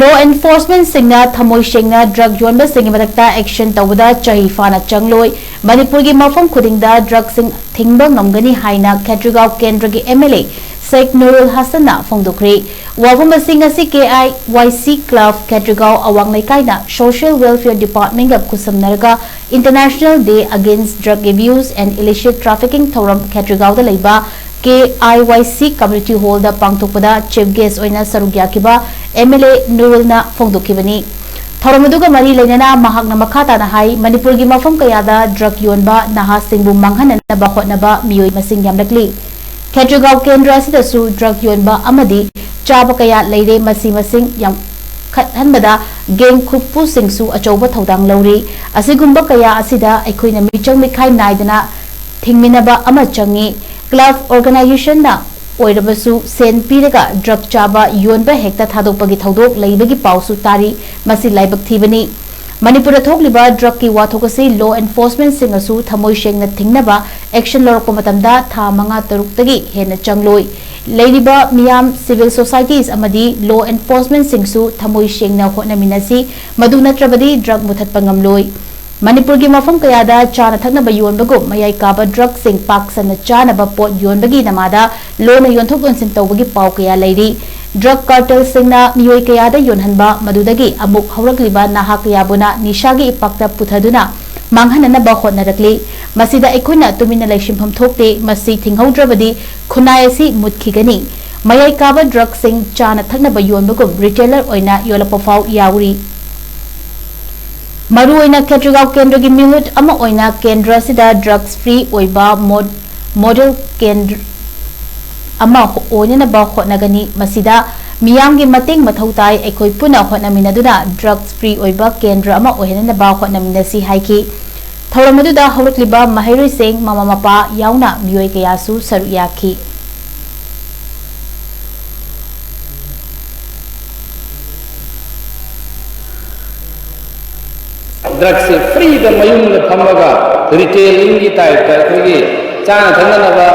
Law enforcement singna thamoi shengna drug yonba singi matakta action tawda chahi fana changloi Manipur gi mafam khudingda drug sing thingba ngamgani haina Khetragaon Kendra gi MLA Sheikh Nurul Hasan na phongdokri wafam singa si KIYC Club Khetragaon awang laikaina Social Welfare Department ga kusamnarga International Day Against Drug Abuse and Illicit Trafficking thoram Khetragaon da leiba KIYC Community Hall da pangthokpada chief guest oina sarugya kiba MLA Nurul na phongdokibani thoromaduga mari leinana mahakna makhata na hai Manipur gi mafam kayada drug yonba naha singbu manghanana ba hotnaba miyoi masing yamlakli Khetragaon Kendra sidasu drug yonba amadi chaba kaya leire masing yam khathanbada geng khuppu singsu achauba thodang lori asigumba kaya asida aikoina michang mikhai naidana thingminaba ama changi Club organization na oirabasu sen piraga drug chaba yonba hekta thadokpagi thodok leibagi pausu tari masi laibak thibani Manipur thokliba drug ki wathokasi law enforcement singasu thamoi shengna thingnaba action lorokpa matamda tha manga taruk tagi hena changloi leiriba miyam civil societies amadi law enforcement singsu thamoi shengna hotnaminasi madu natrabadi drug muthatpa ngamloi Manipur gi mafam kayada chana thaknaba yonbagu mayai kaba drug sing pak sana chanaba pot yonbagi namada lona yonthok yonsin tawbagi paw kaya leiri drug cartel singna miyoi kayada yonhanba madudagi amuk haurakliba naha kayabuna nishagi ipakta puthaduna manghanana ba hotnarakli masida ekoina tumina laishimpham thokte masi thinghaudrabadi khunai asi mutkigani mayai kaba drug sing chana thaknaba yonbagu retailer oina yolapa faw yauri Maru oina Khetragaon Kendra gi minute ama oina Kendra sida drugs free oiba model Kendra ama oina ba hotnagani masida miyam gi mateng mathau tai ekoi puna hotnaminaduna drugs free oiba Kendra ama ohena ba hotnaminasi haiki thoromaduda hawrakliba mahairoi sing mama mapa yauna miyoi kayasu saru yaki Drugs free the mayung the thamaga retailing the type that China Tanganaba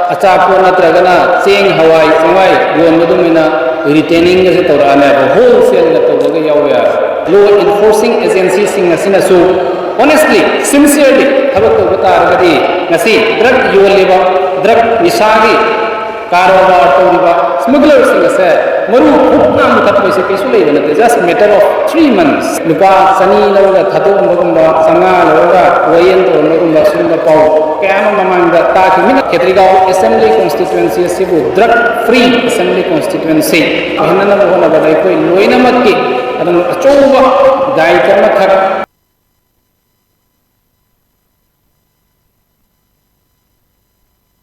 Achapo Natragana Cheng Hawaii Sawai Yon Madumina retaining the Torana wholesale the Yawaya law enforcing agency sing Sinasu honestly sincerely have a Kotaragadi Nasi drug you will live drug Nisagi Karoba Toriba smugglers in the set Maru Pukam Katwisi Pisuli just matter of 3 months. Luka Sani Loga Tatu Mugumba Sanga Loga Wayan or Mugumba Sunga Pau Kama Mamanga Taki Mina Khetragaon Assembly Constituency Sibu drug free Assembly Constituency Hinana Loga Loina Maki Adam Achova Dai Karma